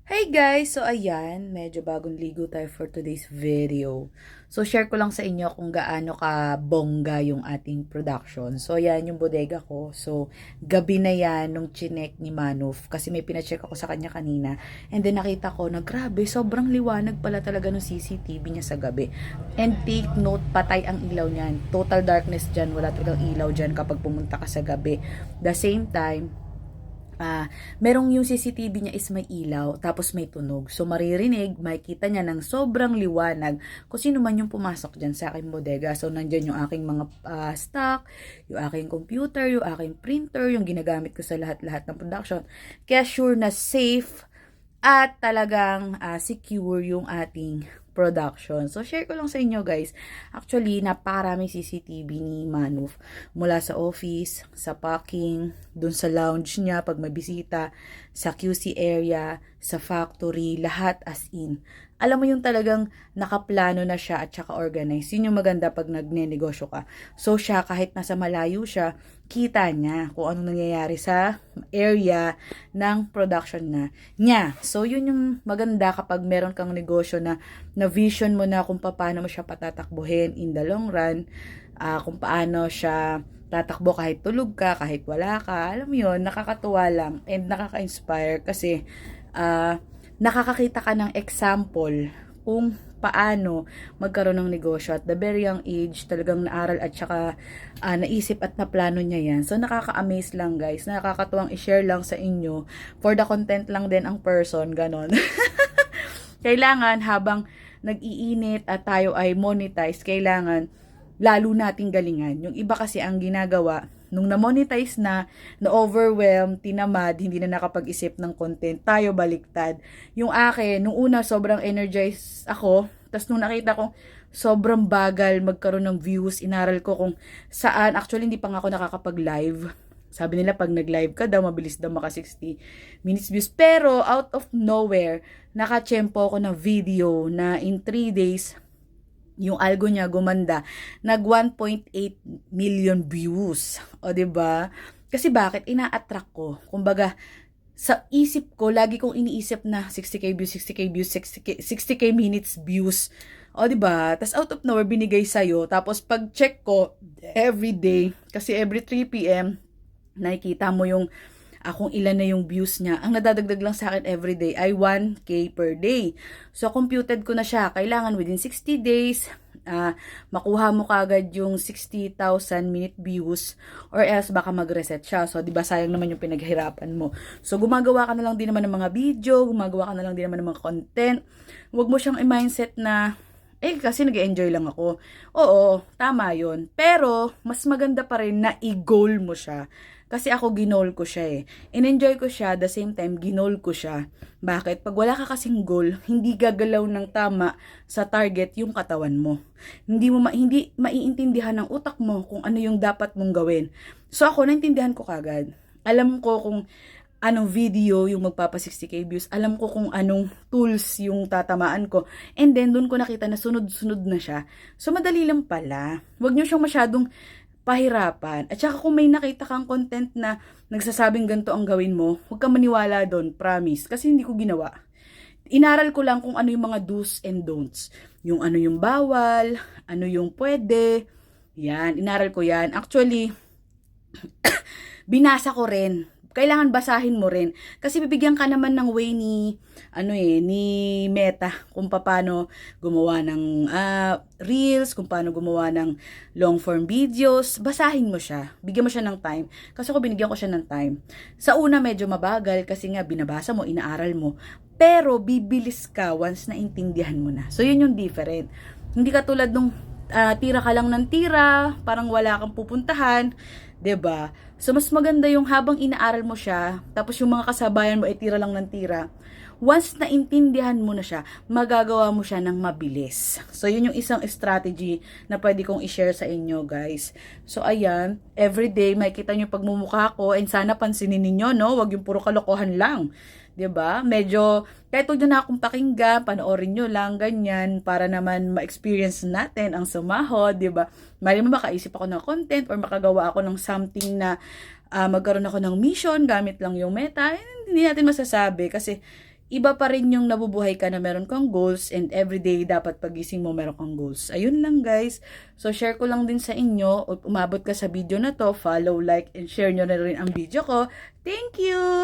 Hey guys! So ayan, medyo bagong ligo tayo for today's video. So share ko lang sa inyo kung gaano ka bongga yung ating production. So ayan yung bodega ko. So gabi na yan nung chinek ni Manuf kasi may pinacheck ako sa kanya kanina. And then nakita ko na grabe, sobrang liwanag pala talaga ng CCTV niya sa gabi. And take note, patay ang ilaw niyan. Total darkness dyan, wala talagang ilaw dyan kapag pumunta ka sa gabi. The same time, merong yung CCTV niya is may ilaw, tapos may tunog. So, maririnig, makikita niya ng sobrang liwanag kung sino man yung pumasok dyan sa aking bodega. So, nandyan yung aking mga stock, yung aking computer, yung aking printer, yung ginagamit ko sa lahat-lahat ng production. Kaya sure na safe at talagang secure yung ating production. So, share ko lang sa inyo guys. Actually, napakaraming CCTV ni Manuf. Mula sa office, sa parking, dun sa lounge niya pag may bisita, sa QC area, sa factory, lahat as in. Alam mo yung talagang nakaplano na siya at saka organized. Yun yung maganda pag nagne-negosyo ka. So, siya kahit nasa malayo siya, kita niya kung anong nangyayari sa area ng production niya. So, yun yung maganda kapag meron kang negosyo na vision mo na kung paano mo siya patatakbuhin in the long run, kung paano siya tatakbo kahit tulog ka, kahit wala ka. Alam mo yun, nakakatuwa lang and nakaka-inspire kasi nakakakita ka ng example kung paano magkaroon ng negosyo at the very young age, talagang naaral at saka naisip at naplano niya yan. So, nakaka-amaze lang guys. Nakakatuwang i-share lang sa inyo. For the content lang din ang person, ganon. Kailangan habang nag-iinit at tayo ay monetize, kailangan lalo nating galingan. Yung iba kasi ang ginagawa, nung na-monetize na-overwhelm, tinamad, hindi na nakapag-isip ng content, tayo baliktad. Yung akin, nung una sobrang energized ako, tas nung nakita ko sobrang bagal magkaroon ng views, inaral ko kung saan, actually hindi pa nga ako nakakapag-live. Sabi nila pag nag-live ka daw, mabilis daw maka 60 minutes views. Pero out of nowhere, nakachempo ako ng video na in 3 days, yung algo niya gumanda, nag 1.8 million views. O, 'di ba? Kasi bakit ina-attract ko? Kumbaga, sa isip ko, lagi kong iniisip na 60k views, 60k views, 60k minutes views. O, 'di ba? Tas out of nowhere binigay sa iyo. Tapos pag check ko every day, kasi every 3 p.m. nakikita mo yung kung ilan na yung views niya. Ang nadadagdag lang sa akin everyday ay 1k per day. So, computed ko na siya. Kailangan within 60 days, makuha mo kagad yung 60,000 minute views or else baka mag-reset siya. So, di ba sayang naman yung pinaghirapan mo. So, gumagawa ka na lang din naman ng mga video, gumagawa ka na lang din naman ng mga content. Huwag mo siyang i-mindset na kasi nag-enjoy lang ako. Oo, tama yun. Pero, mas maganda pa rin na i-goal mo siya. Kasi ako ginol ko siya In-enjoy ko siya, the same time ginol ko siya. Bakit? Pag wala ka kasing goal, hindi gagalaw ng tama sa target yung katawan mo. Hindi maiintindihan ng utak mo kung ano yung dapat mong gawin. So ako, naintindihan ko kagad. Alam ko kung anong video yung magpapa 60k views. Alam ko kung anong tools yung tatamaan ko. And then, doon ko nakita na sunod-sunod na siya. So, madali lang pala. Huwag nyo siyang masyadong pahirapan. At saka kung may nakita kang content na nagsasabing ganito ang gawin mo, huwag kang maniwala doon, promise. Kasi hindi ko ginawa. Inaral ko lang kung ano yung mga do's and don'ts. Yung ano yung bawal, ano yung pwede. Yan, inaral ko yan. Actually, binasa ko rin. Kailangan basahin mo rin. Kasi bibigyan ka naman ng way ni Meta kung paano gumawa ng reels, kung paano gumawa ng long form videos. Basahin mo siya. Bigyan mo siya ng time. Kasi ako binigyan ko siya ng time. Sa una medyo mabagal kasi nga binabasa mo, inaaral mo. Pero bibilis ka once na intindihan mo na. So yun yung different. Hindi katulad nung tira ka lang ng tira, parang wala kang pupuntahan. 'Di ba? So, mas maganda yung habang inaaral mo siya, tapos yung mga kasabayan mo ay tira lang ng tira. Once na intindihan mo na siya, magagawa mo siya ng mabilis. So, yun yung isang strategy na pwede kong i-share sa inyo, guys. So, ayan, everyday makikita nyo pagmumukha ko and sana pansinin ninyo, no? Huwag yung puro kalokohan lang. 'Di ba? Medyo kahit huwag nyo na akong pakinggan, panoorin nyo lang, ganyan, para naman ma-experience natin ang sumahod, 'di ba? Mali mo makaisip ako ng content or makagawa ako ng something na magkaroon ako ng mission gamit lang yung Meta. Hindi natin masasabi kasi iba pa rin yung nabubuhay ka na meron kang goals and everyday dapat pagising mo meron kang goals. Ayun lang guys. So share ko lang din sa inyo. Umabot ka sa video na to, follow, like, and share nyo na rin ang video ko. Thank you!